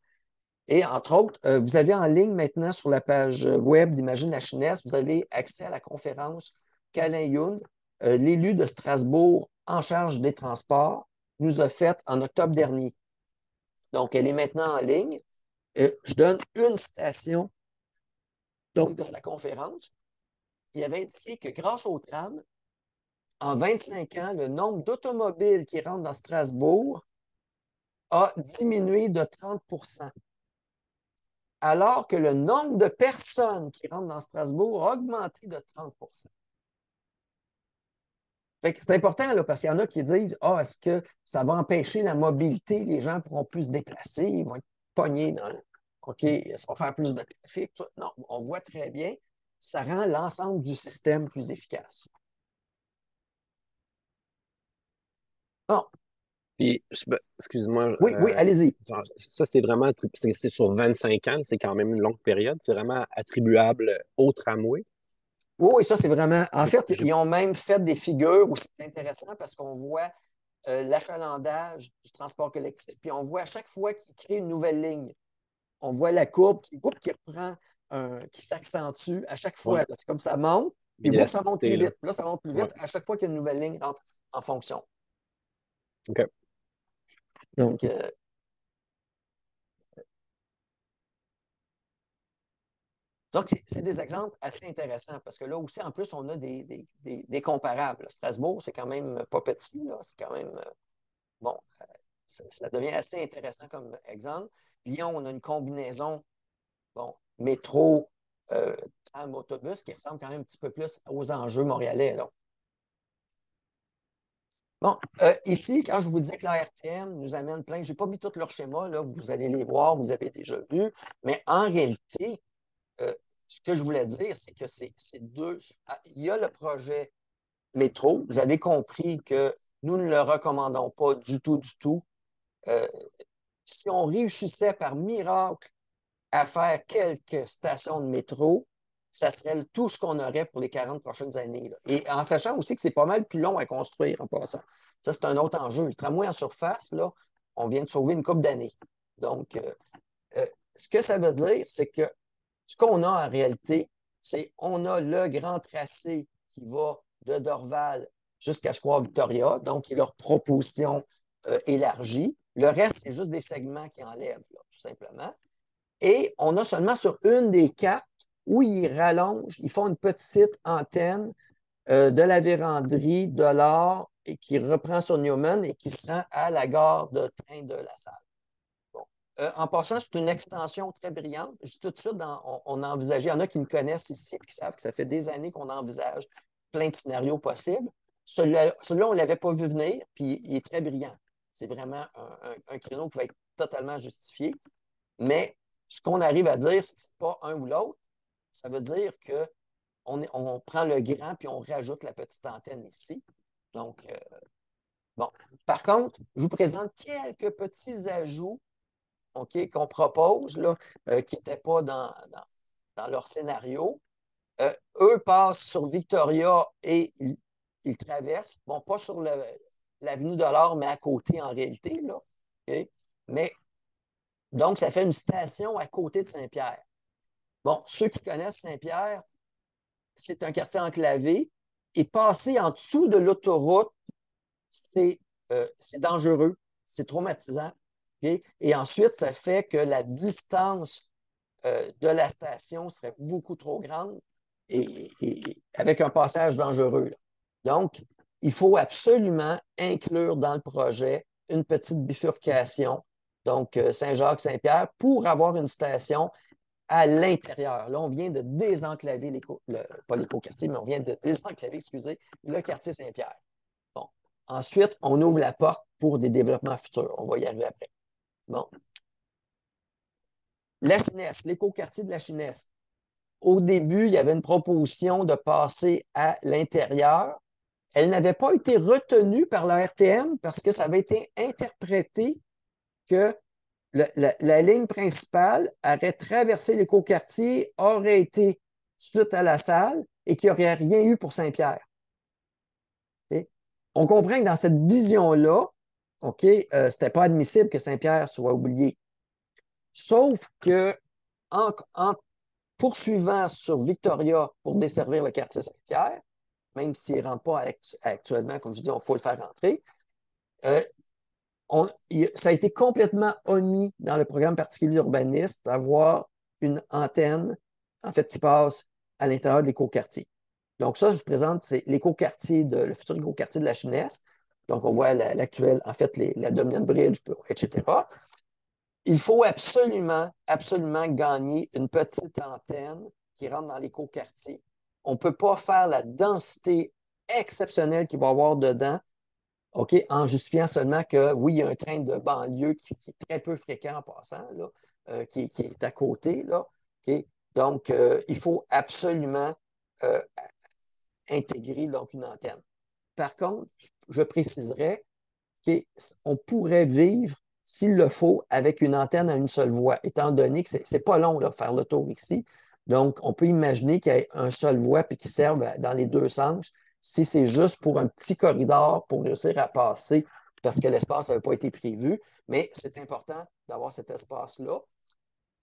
Et entre autres, vous avez en ligne maintenant sur la page web d'Imagine la Chinesse, vous avez accès à la conférence qu'Alain Youn, l'élu de Strasbourg en charge des transports, nous a faite en octobre dernier. Donc, elle est maintenant en ligne. Je donne une citation donc, de sa conférence. Il avait indiqué que grâce au tram, en 25 ans, le nombre d'automobiles qui rentrent dans Strasbourg a diminué de 30 alors que le nombre de personnes qui rentrent dans Strasbourg a augmenté de 30 Fait que c'est important là, parce qu'il y en a qui disent est-ce que ça va empêcher la mobilité? Les gens pourront plus se déplacer, ils vont être pognés dans le. OK, ça va faire plus de trafic. Non, on voit très bien, ça rend l'ensemble du système plus efficace. Bon. Puis, excuse-moi. Oui, allez-y. Ça, c'est vraiment, c'est sur 25 ans, c'est quand même une longue période. C'est vraiment attribuable au tramway. Oui, ça, c'est vraiment. En fait, ils ont même fait des figures où c'est intéressant parce qu'on voit l'achalandage du transport collectif, puis on voit à chaque fois qu'ils créent une nouvelle ligne, on voit la courbe qui reprend, qui s'accentue à chaque fois. Ouais. C'est comme ça monte, puis ça monte plus vite. Puis là, ça monte plus vite à chaque fois qu'une nouvelle ligne rentre en fonction. OK. Donc, c'est des exemples assez intéressants parce que là aussi, en plus, on a des comparables. Strasbourg, c'est quand même pas petit, là. C'est quand même, bon, ça devient assez intéressant comme exemple. Lyon, on a une combinaison, bon, métro, tram, autobus qui ressemble quand même un petit peu plus aux enjeux montréalais, là. Bon, ici, quand je vous dis que la RTM nous amène plein, je n'ai pas mis tout leur schéma, là, vous allez les voir, vous avez déjà vu, mais en réalité, ce que je voulais dire, c'est que c'est deux. Il y a le projet métro. Vous avez compris que nous ne le recommandons pas du tout, du tout. Si on réussissait par miracle à faire quelques stations de métro, ça serait tout ce qu'on aurait pour les 40 prochaines années, là. Et en sachant aussi que c'est pas mal plus long à construire en passant. Ça, c'est un autre enjeu. Le tramway en surface, là, on vient de sauver une couple d'années. Donc, ce que ça veut dire, c'est que ce qu'on a en réalité, c'est on a le grand tracé qui va de Dorval jusqu'à Square-Victoria, donc qui est leur proposition élargie. Le reste, c'est juste des segments qui enlèvent, là, tout simplement. Et on a seulement sur une des cartes où ils rallongent, ils font une petite antenne de la véranderie de l'Or et qui reprend sur Newman et qui se rend à la gare de train de La Salle. Bon. En passant, c'est une extension très brillante. Je dis tout de suite, on a envisagé, il y en a qui me connaissent ici et qui savent que ça fait des années qu'on envisage plein de scénarios possibles. Celui-là, on ne l'avait pas vu venir, puis il est très brillant. C'est vraiment un créneau qui va être totalement justifié. Mais ce qu'on arrive à dire, c'est que ce n'est pas un ou l'autre. Ça veut dire qu'on prend le grand puis on rajoute la petite antenne ici. Donc, bon. Par contre, je vous présente quelques petits ajouts qu'on propose là, qui n'étaient pas dans leur scénario. Eux passent sur Victoria et ils traversent, bon, pas sur l'avenue de l'Or, mais à côté en réalité, là. Okay? Mais donc, ça fait une station à côté de Saint-Pierre. Bon, ceux qui connaissent Saint-Pierre, c'est un quartier enclavé et passer en dessous de l'autoroute, c'est dangereux, c'est traumatisant. Okay? Et ensuite, ça fait que la distance de la station serait beaucoup trop grande et avec un passage dangereux. Là. Donc, il faut absolument inclure dans le projet une petite bifurcation, donc Saint-Jacques-Saint-Pierre, pour avoir une station à l'intérieur. Là, on vient de désenclaver pas l'écoquartier, mais on vient de désenclaver, excusez, le quartier Saint-Pierre. Bon. Ensuite, on ouvre la porte pour des développements futurs. On va y arriver après. Bon. La Chinesse, l'écoquartier de la Chinesse. Au début, il y avait une proposition de passer à l'intérieur. Elle n'avait pas été retenue par la RTM parce que ça avait été interprété que la ligne principale aurait traversé l'écoquartier, aurait été suite à la salle et qu'il n'y aurait rien eu pour Saint-Pierre. Okay? On comprend que dans cette vision-là, ce n'était pas admissible que Saint-Pierre soit oublié. Sauf que en poursuivant sur Victoria pour desservir le quartier Saint-Pierre, même s'il ne rentre pas actuellement, comme je dis, il faut le faire rentrer, ça a été complètement omis dans le programme particulier urbaniste d'avoir une antenne, en fait, qui passe à l'intérieur de l'écoquartier. Donc ça, je vous présente, c'est l'écoquartier, le futur écoquartier de la Chinesse. Donc on voit l'actuel, en fait, la Dominion Bridge, etc. Il faut absolument, absolument gagner une petite antenne qui rentre dans l'écoquartier. On ne peut pas faire la densité exceptionnelle qu'il va y avoir dedans, en justifiant seulement que, oui, il y a un train de banlieue qui est très peu fréquent en passant, là, qui est à côté. Là, donc, il faut absolument intégrer donc, une antenne. Par contre, je préciserais qu'on pourrait vivre, s'il le faut, avec une antenne à une seule voie, étant donné que ce n'est pas long de faire le tour ici. Donc, on peut imaginer qu'il y ait un seul voie et qu'il serve dans les deux sens. Si c'est juste pour un petit corridor pour réussir à passer, parce que l'espace n'avait pas été prévu, mais c'est important d'avoir cet espace-là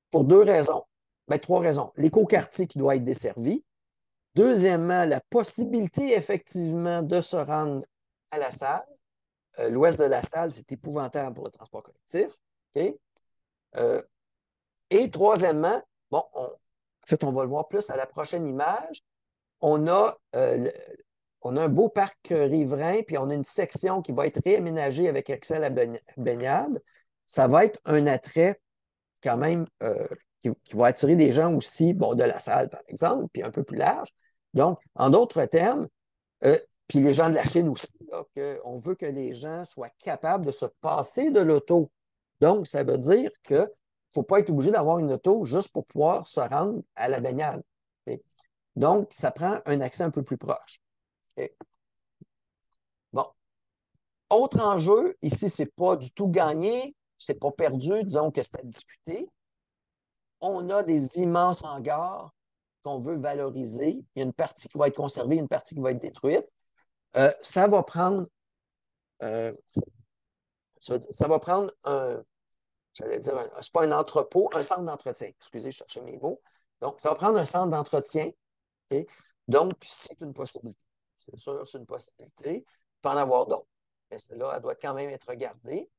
pour deux raisons. Bien, trois raisons. L'écoquartier qui doit être desservi. Deuxièmement, la possibilité effectivement de se rendre à la salle. L'ouest de la salle, c'est épouvantable pour le transport collectif. Et troisièmement, bon, en fait, on va le voir plus à la prochaine image. On a un beau parc riverain, puis on a une section qui va être réaménagée avec accès à la baignade. Ça va être un attrait quand même qui va attirer des gens aussi, bon, de la salle, par exemple, puis un peu plus large. Donc, en d'autres termes, puis les gens de la Chine aussi, là, on veut que les gens soient capables de se passer de l'auto. Donc, ça veut dire qu'il ne faut pas être obligé d'avoir une auto juste pour pouvoir se rendre à la baignade. Okay? Donc, ça prend un accès un peu plus proche. Okay? Bon. Autre enjeu, ici, ce n'est pas du tout gagné, ce n'est pas perdu, disons que c'est à discuter. On a des immenses hangars qu'on veut valoriser. Il y a une partie qui va être conservée, une partie qui va être détruite. Ça va prendre c'est pas un entrepôt, un centre d'entretien. Excusez, je cherchais mes mots. Donc, ça va prendre un centre d'entretien. Okay? Donc, c'est une possibilité. C'est sûr, c'est une possibilité. Il peut en avoir d'autres. Mais celle-là, elle doit quand même être regardée.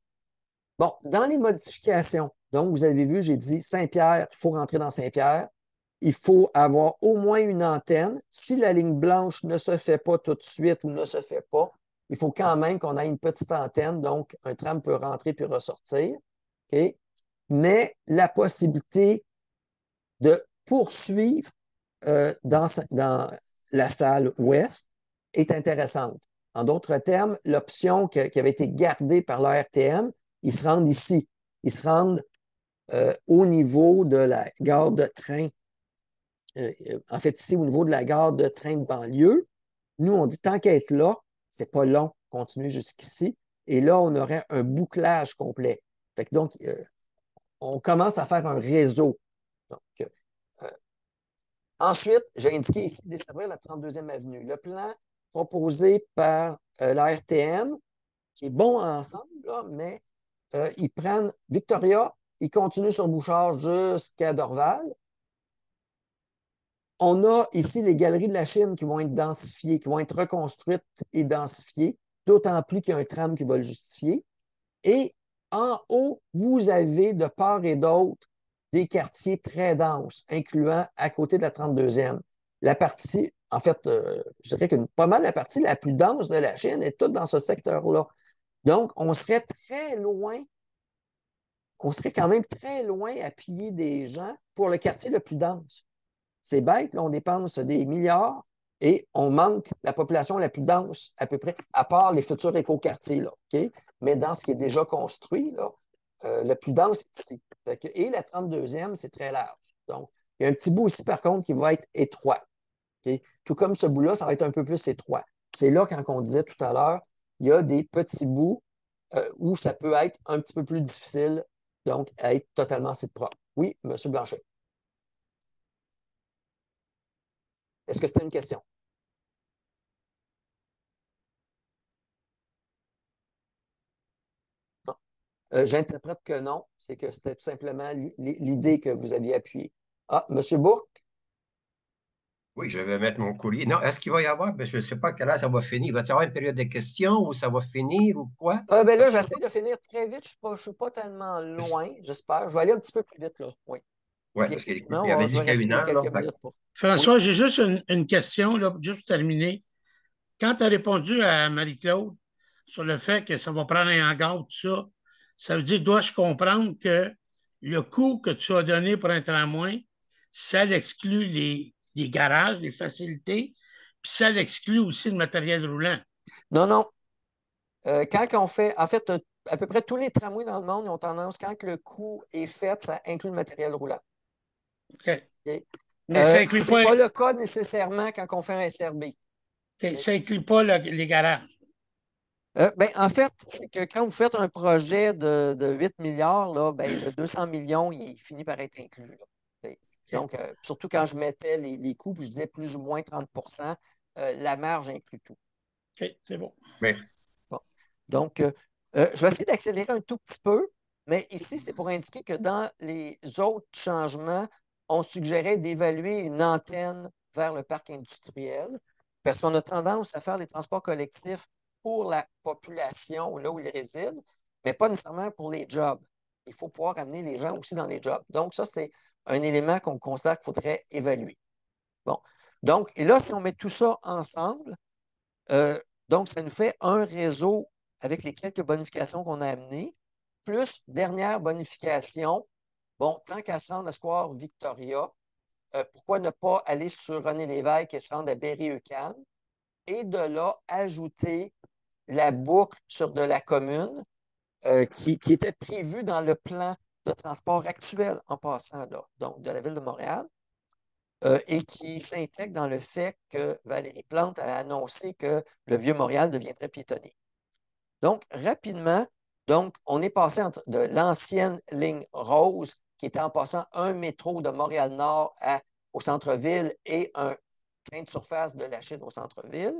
Bon, dans les modifications, donc, vous avez vu, j'ai dit Saint-Pierre, il faut rentrer dans Saint-Pierre. Il faut avoir au moins une antenne. Si la ligne blanche ne se fait pas tout de suite ou ne se fait pas, il faut quand même qu'on ait une petite antenne. Donc, un tram peut rentrer puis ressortir. Okay? mais la possibilité de poursuivre dans la salle ouest est intéressante. En d'autres termes, l'option qui avait été gardée par l'ARTM, ils se rendent ici. Ils se rendent au niveau de la gare de train, en fait, ici, au niveau de la gare de train de banlieue. Nous, on dit tant qu'à être là, c'est pas long, continuer jusqu'ici. Et là, on aurait un bouclage complet. Fait que donc, on commence à faire un réseau. Donc, ensuite, j'ai indiqué ici desservir la 32e avenue. Le plan proposé par l'ARTM, qui est bon ensemble, là, mais ils prennent Victoria, ils continuent sur Bouchard jusqu'à Dorval. On a ici les galeries de la Chine qui vont être densifiées, qui vont être reconstruites et densifiées, d'autant plus qu'il y a un tram qui va le justifier. Et en haut, vous avez de part et d'autre des quartiers très denses, incluant à côté de la 32e. La partie, en fait, je dirais que pas mal la partie la plus dense de la Chine est toute dans ce secteur-là. Donc, on serait très loin, on serait quand même très loin à piller des gens pour le quartier le plus dense. C'est bête, là, on dépense des milliards et on manque la population la plus dense, à peu près, à part les futurs écoquartiers, là, OK? Mais dans ce qui est déjà construit, là, le plus dense, c'est ici. Et la 32e, c'est très large. Donc, il y a un petit bout aussi, par contre, qui va être étroit. OK? Tout comme ce bout-là, ça va être un peu plus étroit. C'est là, quand on disait tout à l'heure, il y a des petits bouts où ça peut être un petit peu plus difficile, donc, à être totalement site propre. Oui, M. Blanchet. Est-ce que c'était une question? Non. J'interprète que non. C'est que c'était tout simplement l'idée que vous aviez appuyée. Ah, M. Bourque? Oui, je vais mettre mon courrier. Non, est-ce qu'il va y avoir, ben, je ne sais pas à quelle heure ça va finir. Va-t-il y avoir une période de questions ou ça va finir ou quoi? Ben là, j'essaie de finir très vite. Je ne suis pas tellement loin, j'espère. Je vais aller un petit peu plus vite, là. Oui. Oui, Puis parce qu'il effectivement, avait je dit vais jusqu'à une rester heure. Là. quelques minutes pour. François, Oui. j'ai juste une question, là, juste pour terminer. Quand tu as répondu à Marie-Claude sur le fait que ça va prendre un hangar, tout ça, ça veut dire, dois-je comprendre que le coût que tu as donné pour un tramway, ça exclut les garages, les facilités, puis ça exclut aussi le matériel roulant. Non, non. Quand on fait, en fait, à peu près tous les tramways dans le monde ont tendance, quand le coût est fait, ça inclut le matériel roulant. OK. OK? Mais ça Ce inclut n'est pas, pas le cas nécessairement quand on fait un SRB. OK, ça inclut pas les garages. Ben, en fait, c'est que quand vous faites un projet de 8 milliards, là, ben, le 200 millions, il finit par être inclus. Là. Donc, surtout quand je mettais les coûts, puis je disais plus ou moins 30 la marge inclut tout. OK, c'est bon. Mais, Bon. Donc, je vais essayer d'accélérer un tout petit peu, mais ici, c'est pour indiquer que dans les autres changements, on suggérait d'évaluer une antenne vers le parc industriel, parce qu'on a tendance à faire les transports collectifs pour la population, là où ils résident, mais pas nécessairement pour les jobs. Il faut pouvoir amener les gens aussi dans les jobs. Donc, ça, c'est un élément qu'on considère qu'il faudrait évaluer. Bon. Donc, et là, si on met tout ça ensemble, donc, ça nous fait un réseau avec les quelques bonifications qu'on a amenées, plus dernière bonification. Bon, tant qu'à se rendre à Square Victoria, pourquoi ne pas aller sur René Lévesque et se rendre à Berry-UQAM et de là ajouter la boucle sur de la commune qui était prévue dans le plan de transport actuel en passant là, donc de la ville de Montréal. Et qui s'intègre dans le fait que Valérie Plante a annoncé que le Vieux-Montréal deviendrait piétonnier. Donc, rapidement, on est passé de l'ancienne ligne rose, qui était en passant un métro de Montréal-Nord au centre-ville et un train de surface de la Chine au centre-ville.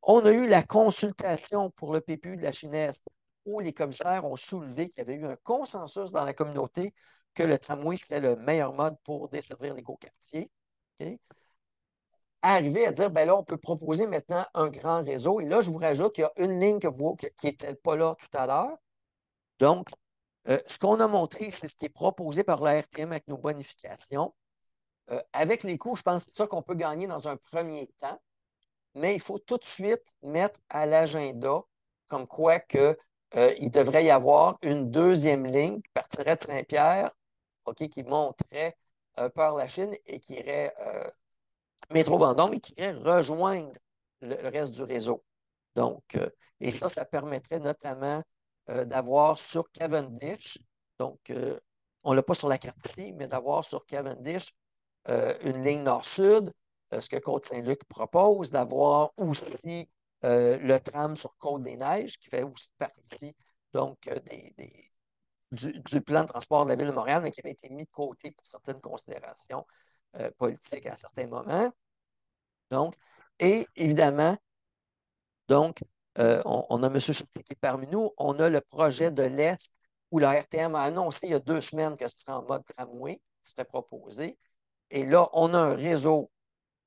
On a eu la consultation pour le PPU de la Chine-Est, où les commissaires ont soulevé qu'il y avait eu un consensus dans la communauté que le tramway serait le meilleur mode pour desservir l'écoquartier. Okay? Arriver à dire, ben là, on peut proposer maintenant un grand réseau. Et là, je vous rajoute qu'il y a une ligne qui n'était pas là tout à l'heure. Donc, ce qu'on a montré, c'est ce qui est proposé par la RTM avec nos bonifications. Avec les coûts, je pense que c'est ça qu'on peut gagner dans un premier temps. Mais il faut tout de suite mettre à l'agenda comme quoi que il devrait y avoir une deuxième ligne qui partirait de Saint-Pierre, OK, qui monterait par la Chine et qui irait métro Vendôme et qui irait rejoindre le reste du réseau. Donc, et ça permettrait notamment d'avoir sur Cavendish, donc on ne l'a pas sur la carte ici, mais d'avoir sur Cavendish une ligne nord-sud, ce que Côte-Saint-Luc propose, d'avoir aussi le tram sur Côte-des-Neiges, qui fait aussi partie donc, du plan de transport de la Ville de Montréal, mais qui avait été mis de côté pour certaines considérations politiques à certains moments. Donc, et évidemment, donc, on a M. Chartier qui est parmi nous. On a le projet de l'Est où la RTM a annoncé il y a 2 semaines que ce serait en mode tramway qui serait proposé. Et là, on a un réseau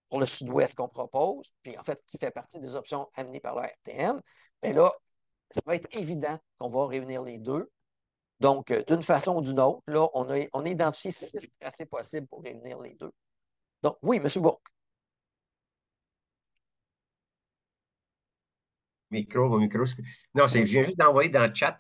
pour le sud-ouest qu'on propose, puis en fait, qui fait partie des options amenées par la RTM. Mais là, ça va être évident qu'on va réunir les deux. Donc, d'une façon ou d'une autre, là, on a identifié 6 tracés possibles pour réunir les deux. Donc, oui, M. Bourque. Micro. Non, je Oui. viens juste d'envoyer dans le chat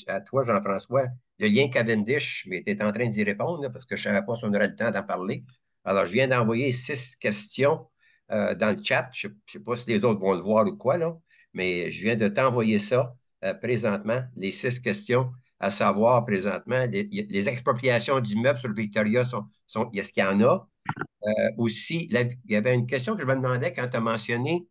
à toi, Jean-François, le lien Cavendish, mais tu es en train d'y répondre là, parce que je ne savais pas si on aurait le temps d'en parler. Alors, je viens d'envoyer 6 questions dans le chat. Je ne sais pas si les autres vont le voir ou quoi, là, mais je viens de t'envoyer ça présentement, les 6 questions, à savoir présentement, les expropriations d'immeubles sur le Victoria, est-ce qu'il y en a? Aussi, il y avait une question que je me demandais quand tu as mentionné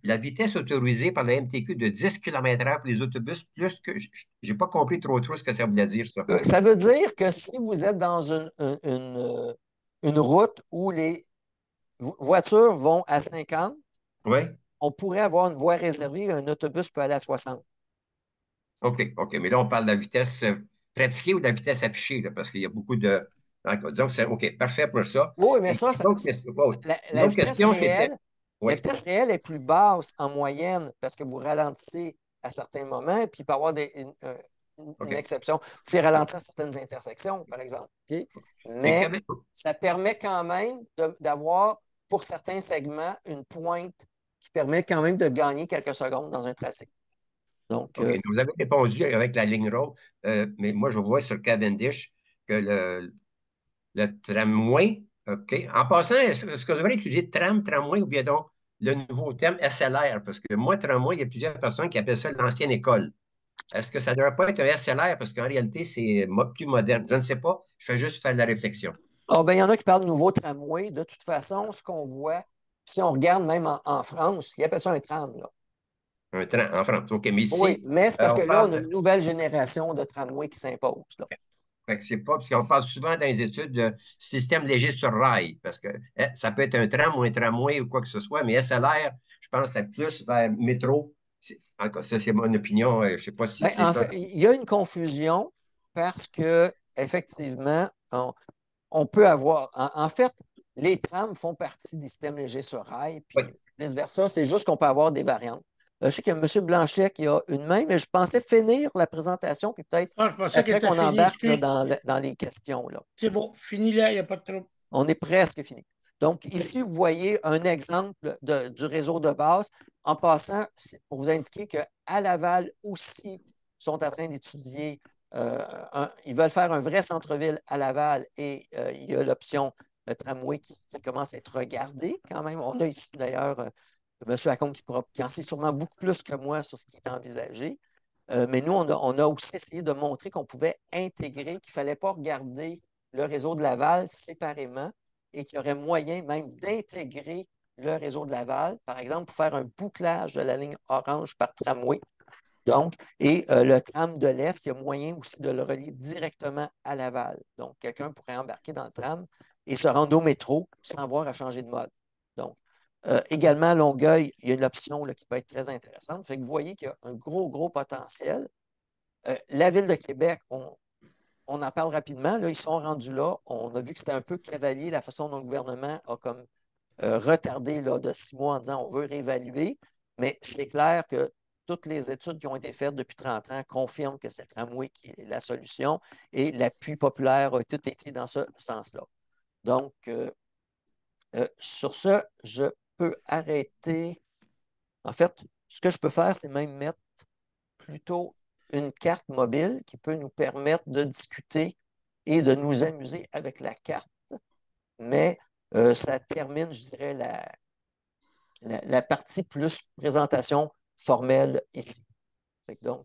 la vitesse autorisée par la MTQ de 10 km/h pour les autobus, plus que. Je n'ai pas compris trop ce que ça voulait dire, ça. Ça veut dire que si vous êtes dans une route où les voitures vont à 50, Oui? on pourrait avoir une voie réservée et un autobus peut aller à 60. OK. Mais là, on parle de la vitesse pratiquée ou de la vitesse affichée, là, parce qu'il y a beaucoup de. Donc, disons que c'est OK, parfait pour ça. Oui, mais Et ça, une la autre vitesse question, c'était. réelle, la Oui, vitesse réelle est plus basse en moyenne parce que vous ralentissez à certains moments, puis il peut y avoir une OK. exception. Vous pouvez ralentir à certaines intersections, par exemple. OK? Mais Mais ça permet quand même d'avoir, pour certains segments, une pointe qui permet quand même de gagner quelques secondes dans un tracé. Donc, OK, vous avez répondu avec la ligne rouge, mais moi, je vois sur Cavendish que le tramway, OK. En passant, est-ce que vous devrait utiliser tramway ou bien donc le nouveau terme SLR? Parce que moi, tramway, il y a plusieurs personnes qui appellent ça l'ancienne école. Est-ce que ça ne devrait pas être un SLR? Parce qu'en réalité, c'est plus moderne. Je ne sais pas. Je fais juste faire la réflexion. ben, il y en a qui parlent de nouveau tramway. De toute façon, ce qu'on voit, si on regarde même en France, ils appellent ça un tram, là. Un tram en France. OK, mais Oui, ici, mais c'est parce que on là, on parle a de. une nouvelle génération de tramway qui s'impose, là. Fait que c'est pas, parce qu'on parle souvent dans les études de système léger sur rail, parce que ça peut être un tram ou un tramway ou quoi que ce soit, mais SLR, je pense que c'est plus vers métro. Encore, ça, c'est mon opinion. Je ne sais pas si Ben, c'est en ça. fait, il y a une confusion parce que, effectivement, on peut avoir. En fait, les trams font partie des systèmes légers sur rail, Oui. puis vice-versa. C'est juste qu'on peut avoir des variantes. Je sais qu'il y a M. Blanchet qui a une main, mais je pensais finir la présentation, puis peut-être Ah, je pensais qu'elle après était qu'on finie. embarque là, Excuse. dans les questions, là. C'est bon, fini là, il n'y a pas de trouble. On est presque fini. Donc, ici, vous voyez un exemple du réseau de base. En passant, c'est pour vous indiquer qu'à Laval aussi, sont en train d'étudier, ils veulent faire un vrai centre-ville à Laval et il y a l'option tramway qui commence à être regardée quand même. On a ici d'ailleurs M. Lacombe qui en sait sûrement beaucoup plus que moi sur ce qui est envisagé. Mais nous, on a aussi essayé de montrer qu'on pouvait intégrer, qu'il ne fallait pas regarder le réseau de Laval séparément et qu'il y aurait moyen même d'intégrer le réseau de Laval, par exemple, pour faire un bouclage de la ligne orange par tramway. Donc, et le tram de l'Est, il y a moyen aussi de le relier directement à Laval. Donc, quelqu'un pourrait embarquer dans le tram et se rendre au métro sans avoir à changer de mode. Donc, également, à Longueuil, il y a une option là, qui peut être très intéressante. Fait que vous voyez qu'il y a un gros potentiel. La Ville de Québec, on en parle rapidement. Là, ils sont rendus là. On a vu que c'était un peu cavalier la façon dont le gouvernement a comme retardé là, de 6 mois en disant on veut réévaluer. Mais c'est clair que toutes les études qui ont été faites depuis 30 ans confirment que c'est le tramway qui est la solution et l'appui populaire a tout été dans ce sens-là. Donc, sur ce, je peux arrêter. En fait, ce que je peux faire, c'est même mettre plutôt une carte mobile qui peut nous permettre de discuter et de nous amuser avec la carte. Mais ça termine, je dirais, la partie plus présentation formelle ici. Donc,